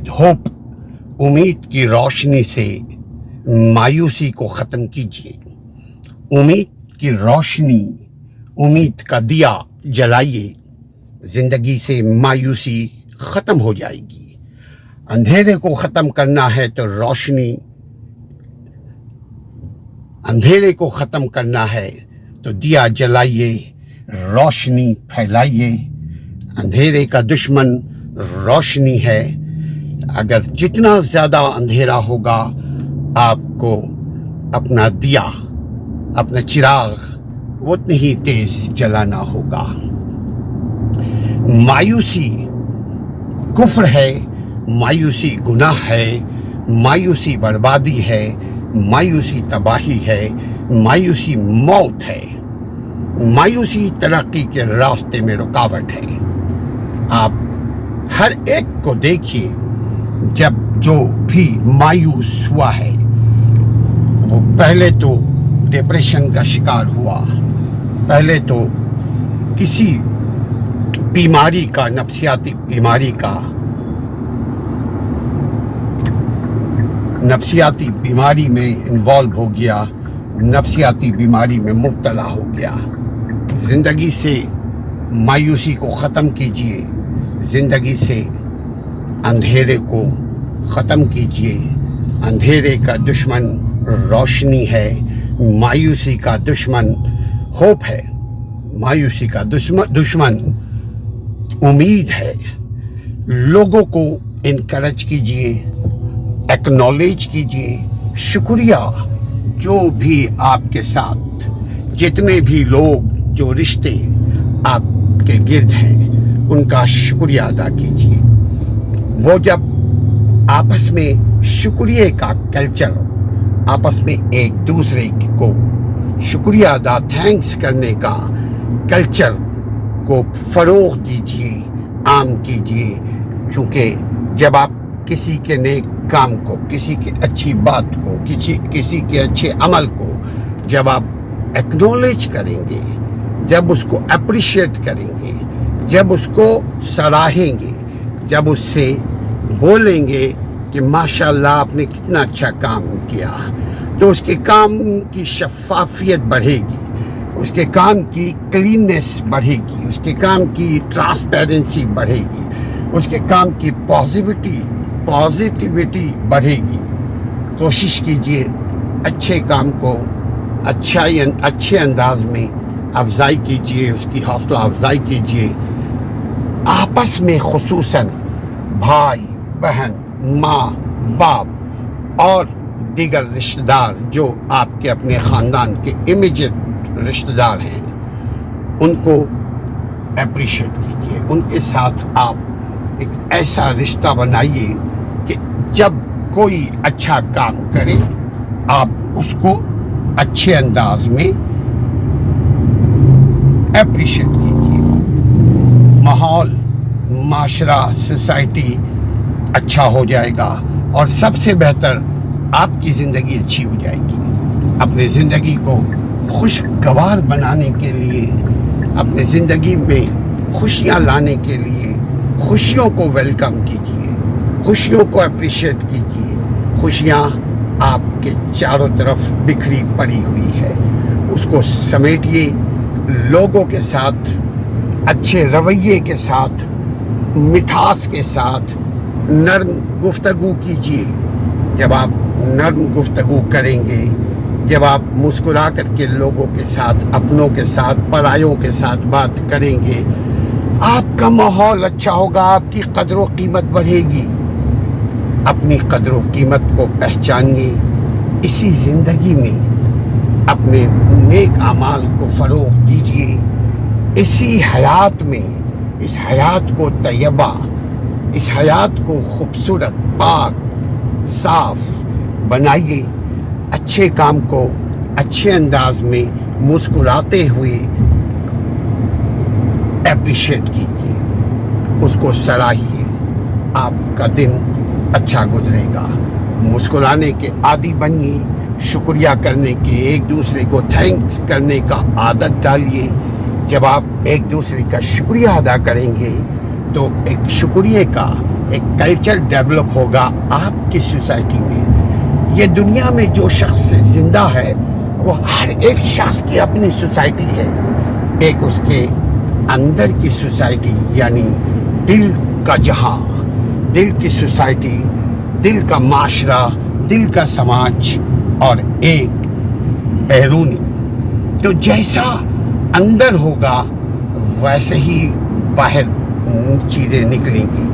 Hope उम्मीद की रोशनी से मायूसी को ख़त्म कीजिए। उम्मीद की रोशनी, उम्मीद का दिया जलाइए, ज़िंदगी से मायूसी ख़त्म हो जाएगी। अंधेरे को ख़त्म करना है तो अंधेरे को ख़त्म करना है तो दिया जलाइए, रोशनी फैलाइए। अंधेरे का दुश्मन रोशनी है। अगर जितना ज़्यादा अंधेरा होगा, आपको अपना दिया, अपना चिराग उतनी ही तेज जलाना होगा। मायूसी कुफ्र है, मायूसी गुनाह है, मायूसी बर्बादी है, मायूसी तबाही है, मायूसी मौत है, मायूसी तरक्की के रास्ते में रुकावट है। आप हर एक को देखिए, जब जो भी मायूस हुआ है वो पहले तो डिप्रेशन का शिकार हुआ, पहले तो किसी बीमारी का, नफ्सियाती बीमारी में इन्वॉल्व हो गया, नफ्सियाती बीमारी में मुब्तला हो गया। ज़िंदगी से मायूसी को ख़त्म कीजिए, ज़िंदगी से अंधेरे को ख़त्म कीजिए। अंधेरे का दुश्मन रोशनी है, मायूसी का दुश्मन होप है, मायूसी का दुश्मन उम्मीद है। लोगों को इनकरेज कीजिए, एक्नॉलेज कीजिए, शुक्रिया। जो भी आपके साथ, जितने भी लोग, जो रिश्ते आपके गिर्द हैं, उनका शुक्रिया अदा कीजिए। वो जब आपस में शुक्रिया का कल्चर, आपस में एक दूसरे को शुक्रिया अदा, थैंक्स करने का कल्चर को फ़रोग़ दीजिए, आम कीजिए। चूँकि जब आप किसी के नेक काम को, किसी की अच्छी बात को, किसी के अच्छे अमल को जब आप एक्नॉलेज करेंगे, जब उसको अप्रिशिएट करेंगे, जब उसको सराहेंगे, जब उससे बोलेंगे कि माशाल्लाह आपने कितना अच्छा काम किया, तो उसके काम की शफ़ाफ़ियत बढ़ेगी, उसके काम की क्लीननेस बढ़ेगी, उसके काम की ट्रांसपेरेंसी बढ़ेगी, उसके काम की पॉजिटिविटी बढ़ेगी। कोशिश कीजिए अच्छे काम को अच्छे अंदाज में अफजाई कीजिए, उसकी हौसला अफजाई कीजिए। आपस में खुसूसन भाई बहन, माँ बाप और दीगर रिश्तेदार जो आपके अपने ख़ानदान के इमीडिएट रिश्तेदार हैं, उनको अप्रिशिएट कीजिए। उनके साथ आप एक ऐसा रिश्ता बनाइए कि जब कोई अच्छा काम करे, आप उसको अच्छे अंदाज में अप्रिशिएट कीजिए। माहौल, माशरा, सोसाइटी अच्छा हो जाएगा और सबसे बेहतर आपकी ज़िंदगी अच्छी हो जाएगी। अपने ज़िंदगी को खुशगवार बनाने के लिए, अपने ज़िंदगी में खुशियाँ लाने के लिए, खुशियों को वेलकम कीजिए, खुशियों को अप्रिशिएट कीजिए। खुशियाँ आपके चारों तरफ बिखरी पड़ी हुई है, उसको समेटिए। लोगों के साथ अच्छे रवैये के साथ, मिठास के साथ नर्म गुफ्तगू कीजिए। जब आप नर्म गुफ्तगू करेंगे, जब आप मुस्कुरा करके लोगों के साथ, अपनों के साथ, परायों के साथ बात करेंगे, आपका माहौल अच्छा होगा, आपकी कदर व कीमत बढ़ेगी। अपनी कदर व कीमत को पहचानिए। इसी ज़िंदगी में अपने नेक आमाल को फ़रोग़ दीजिए। इसी हयात में, इस हयात को तैयबा, इस हयात को खूबसूरत, पाक, साफ बनाइए। अच्छे काम को अच्छे अंदाज में मुस्कुराते हुए अप्रिशिएट कीजिए, उसको सराहिए। आपका दिन अच्छा गुजरेगा। मुस्कुराने के आदी बनिए, शुक्रिया करने के, एक दूसरे को थैंक्स करने का आदत डालिए। जब आप एक दूसरे का शुक्रिया अदा करेंगे تو ایک شکریہ کا ایک کلچر ڈیولپ ہوگا آپ کی سوسائٹی میں۔ یہ دنیا میں جو شخص زندہ ہے وہ ہر ایک شخص کی اپنی سوسائٹی ہے، ایک اس کے اندر کی سوسائٹی یعنی دل کا جہاں، دل کی سوسائٹی، دل کا معاشرہ، دل کا سماج، اور ایک بیرونی۔ تو جیسا اندر ہوگا ویسے ہی باہر چیزیں نکلیں گی۔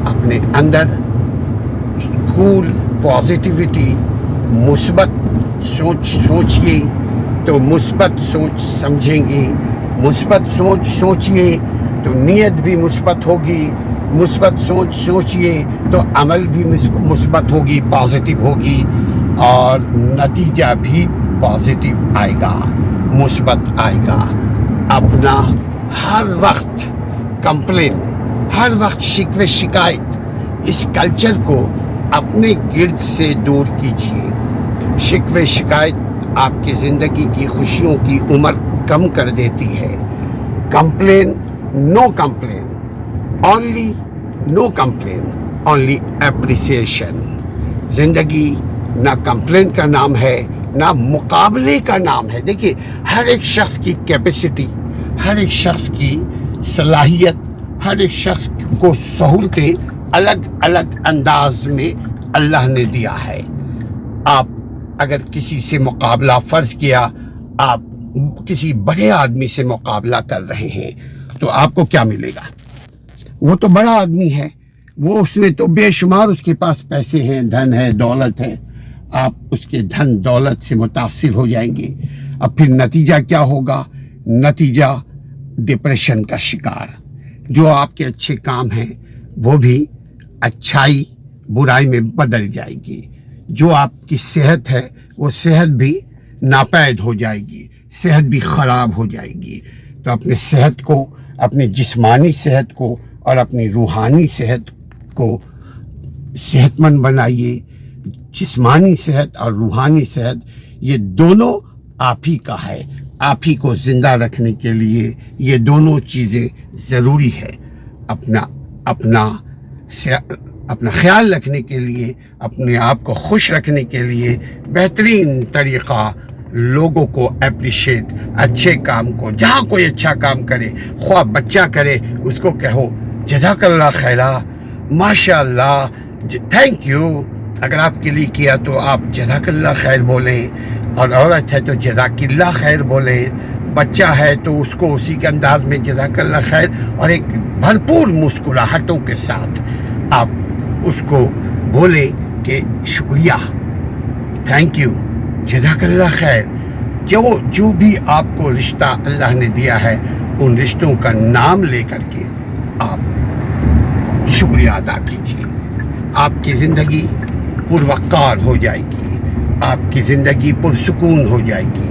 اپنے اندر کول پازیٹیوٹی، مثبت سوچیے تو مثبت سوچ سمجھیں گے، مثبت سوچ سوچیے تو نیت بھی مثبت ہوگی، مثبت سوچ سوچیے تو عمل بھی مثبت ہوگی، پازیٹیو ہوگی، اور نتیجہ بھی پازیٹیو آئے گا، مثبت آئے گا۔ اپنا ہر وقت کمپلین، ہر وقت شکوے شکایت، اس کلچر کو اپنے گرد سے دور کیجیے۔ شکوے شکایت آپ کی زندگی کی خوشیوں کی عمر کم کر دیتی ہے۔ Complain, no complain, only no complain, only appreciation. زندگی نہ کمپلین کا نام ہے نہ مقابلے کا نام ہے۔ دیکھیے، ہر ایک شخص کی کیپیسٹی، ہر ایک شخص کی صلاحیت، ہر ایک شخص کو سہولتیں الگ الگ انداز میں اللہ نے دیا ہے۔ آپ اگر کسی سے مقابلہ، فرض کیا آپ کسی بڑے آدمی سے مقابلہ کر رہے ہیں تو آپ کو کیا ملے گا؟ وہ تو بڑا آدمی ہے، وہ اس میں تو بے شمار اس کے پاس پیسے ہیں، دھن ہے، دولت ہے۔ آپ اس کے دھن دولت سے متاثر ہو جائیں گے۔ اب پھر نتیجہ کیا ہوگا؟ نتیجہ ڈپریشن کا شکار۔ جو آپ کے اچھے کام ہیں وہ بھی اچھائی برائی میں بدل جائے گی۔ جو آپ کی صحت ہے وہ صحت بھی ناپید ہو جائے گی، صحت بھی خراب ہو جائے گی۔ تو اپنے صحت کو، اپنے جسمانی صحت کو اور اپنی روحانی صحت کو صحت مند بنائیے۔ جسمانی صحت اور روحانی صحت یہ دونوں آپ ہی کا ہے۔ آپ ہی کو زندہ رکھنے کے لیے یہ دونوں چیزیں ضروری ہے۔ اپنا خیال رکھنے کے لیے، اپنے آپ کو خوش رکھنے کے لیے بہترین طریقہ لوگوں کو اپریشیٹ، اچھے کام کو، جہاں کوئی اچھا کام کرے، خواہ بچہ کرے، اس کو کہو جزاک اللہ خیرہ، ماشاء اللہ، تھینک یو۔ اگر آپ کے لیے کیا تو آپ جزاک اللہ خیر بولیں، اور عورت ہے تو جزاک اللہ خیر بولیں، بچہ ہے تو اس کو اسی کے انداز میں جزاک اللہ خیر، اور ایک بھرپور مسکراہٹوں کے ساتھ آپ اس کو بولیں کہ شکریہ، تھینک یو، جزاک اللہ خیر۔ جو بھی آپ کو رشتہ اللہ نے دیا ہے ان رشتوں کا نام لے کر کے آپ شکریہ ادا کیجیے۔ آپ کی زندگی پروقار ہو جائے گی، آپ کی زندگی پرسکون ہو جائے گی۔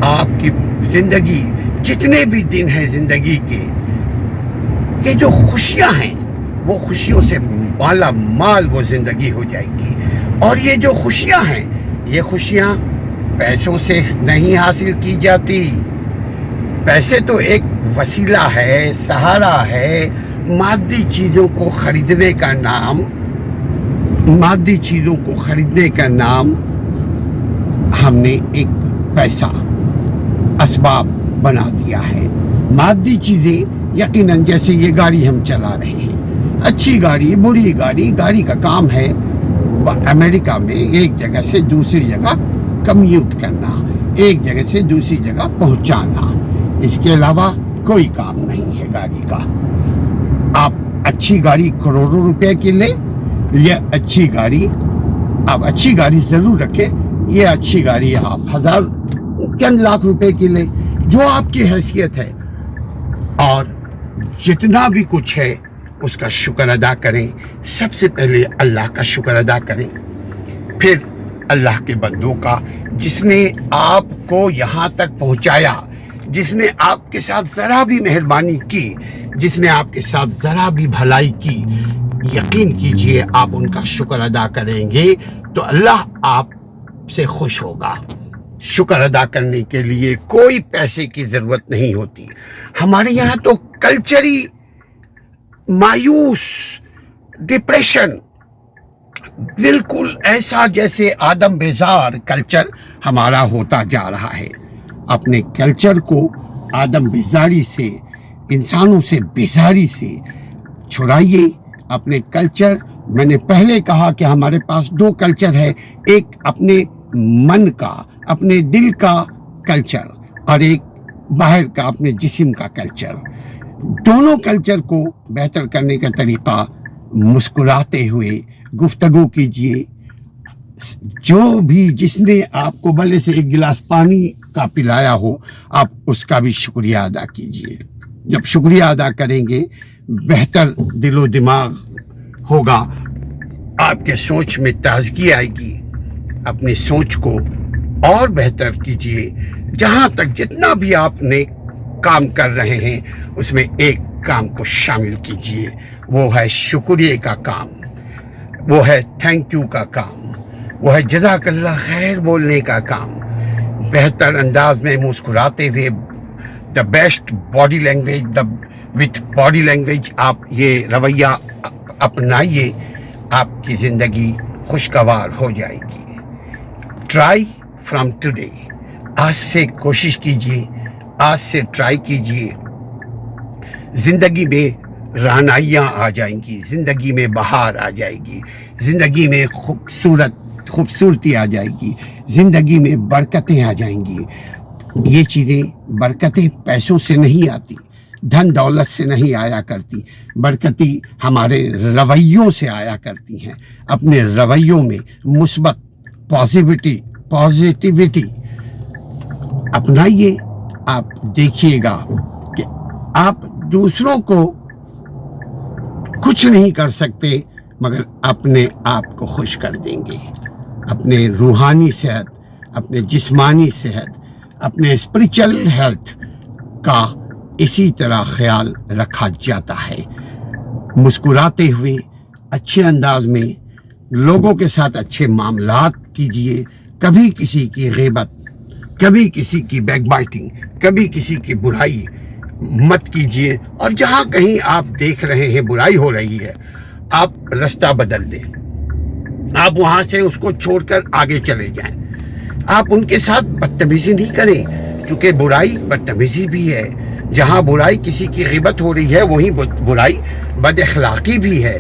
آپ کی زندگی، جتنے بھی دن ہیں زندگی کے، یہ جو خوشیاں ہیں وہ خوشیوں سے مالا مال وہ زندگی ہو جائے گی۔ اور یہ جو خوشیاں ہیں، یہ خوشیاں پیسوں سے نہیں حاصل کی جاتی۔ پیسے تو ایک وسیلہ ہے، سہارا ہے۔ مادی چیزوں کو خریدنے کا نام، مادی چیزوں کو خریدنے کا نام ہم نے ایک پیسہ اسباب بنا دیا ہے۔ مادی چیزیں یقیناً، جیسے یہ گاڑی ہم چلا رہے ہیں، اچھی گاڑی، بری گاڑی، گاڑی کا کام ہے امریکہ میں ایک جگہ سے دوسری جگہ کمیوٹ کرنا، ایک جگہ سے دوسری جگہ پہنچانا۔ اس کے علاوہ کوئی کام نہیں ہے گاڑی کا۔ آپ اچھی گاڑی کروڑوں روپے کی لیں، یہ اچھی گاڑی، آپ اچھی گاڑی ضرور رکھیں، یہ اچھی گاڑی آپ چند لاکھ روپے کی لیں، جو آپ کی حیثیت ہے۔ اور جتنا بھی کچھ ہے اس کا شکر ادا کریں۔ سب سے پہلے اللہ کا شکر ادا کریں، پھر اللہ کے بندوں کا، جس نے آپ کو یہاں تک پہنچایا، جس نے آپ کے ساتھ ذرا بھی مہربانی کی، جس نے آپ کے ساتھ ذرا بھی بھلائی کی، یقین کیجئے آپ ان کا شکر ادا کریں گے تو اللہ آپ سے خوش ہوگا۔ شکر ادا کرنے کے لیے کوئی پیسے کی ضرورت نہیں ہوتی۔ ہمارے یہاں تو کلچر ہی मायूस, डिप्रेशन, बिल्कुल ऐसा जैसे आदम बेजार कल्चर हमारा होता जा रहा है। अपने कल्चर को आदम बेजारी से, इंसानों से बेजारी से छुड़ाइए। अपने कल्चर, मैंने पहले कहा कि हमारे पास दो कल्चर है, एक अपने मन का, अपने दिल का कल्चर, और एक बाहर का, अपने जिस्म का कल्चर। दोनों कल्चर को बेहतर करने का तरीका मुस्कुराते हुए गुफ्तगू कीजिए। जो भी जिसने आपको भले से एक गिलास पानी का पिलाया हो, आप उसका भी शुक्रिया अदा कीजिए। जब शुक्रिया अदा करेंगे, बेहतर दिलो दिमाग होगा, आपके सोच में ताजगी आएगी। अपनी सोच को और बेहतर कीजिए। जहाँ तक जितना भी आपने काम कर रहे हैं, उसमें एक काम को शामिल कीजिए, वो है शुक्रिया का काम, वो है थैंक यू का काम, वो है जज़ाकल्लाह खैर बोलने का काम। बेहतर अंदाज में मुस्कुराते हुए, the best body language, with body language आप ये रवैया अपनाइए, आपकी ज़िंदगी खुशगवार हो जाएगी। ट्राई फ्रॉम टुडे, आज से कोशिश कीजिए, आज से ट्राई कीजिए। ज़िंदगी में रानाइयाँ आ जाएंगी, ज़िंदगी में बहार आ जाएगी, ज़िंदगी में खूबसूरती आ जाएगी, ज़िंदगी में बरकतें आ जाएंगी। ये चीज़ें, बरकतें पैसों से नहीं आती, धन दौलत से नहीं आया करती, बरकती हमारे रवैयों से आया करती हैं। अपने रवैयों में मुस्बत पॉजिटिविटी अपनाइए। आप देखिएगा कि आप दूसरों को कुछ नहीं कर सकते, मगर अपने आप को खुश कर देंगे। अपने रूहानी सेहत, अपने जिस्मानी सेहत, अपने स्पिरिचुअल हेल्थ का इसी तरह ख्याल रखा जाता है। मुस्कुराते हुए, अच्छे अंदाज में लोगों के साथ अच्छे मामलात कीजिए। कभी किसी की ग़ीबत, कभी किसी की बैकबाइटिंग, कभी किसी की बुराई मत कीजिए। और जहाँ कहीं आप देख रहे हैं बुराई हो रही है, आप रास्ता बदल दें, आप वहाँ से उसको छोड़कर आगे चले जाएं। आप उनके साथ बदतमीजी नहीं करें, क्योंकि बुराई बदतमीजी भी है। जहाँ बुराई किसी की ग़ीबत हो रही है, वहीं बुराई बदअखलाक़ी भी है।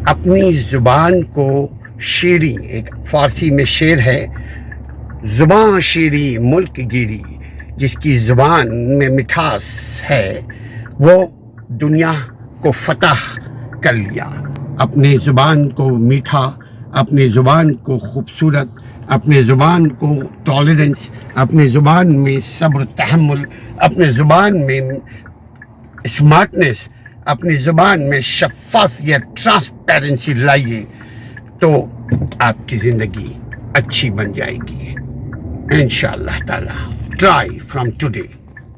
अपनी ज़ुबान को शीरी, एक फ़ारसी में शेर है, ज़ुबान शीरी मुल्क गिरी, जिसकी ज़ुबान में मिठास है वो दुनिया को फतह कर लिया। अपने ज़ुबान को मीठा, अपने ज़ुबान को खूबसूरत, अपने ज़ुबान को टॉलरेंस, अपने ज़ुबान में सब्र तहम्मुल, अपने ज़ुबान में स्मार्टनेस, अपनी ज़ुबान में शफ़ाफ़ियत, ट्रांसपेरेंसी लाइए, तो आपकी ज़िंदगी अच्छी बन जाएगी इंशाअल्लाह ताला। Try from today.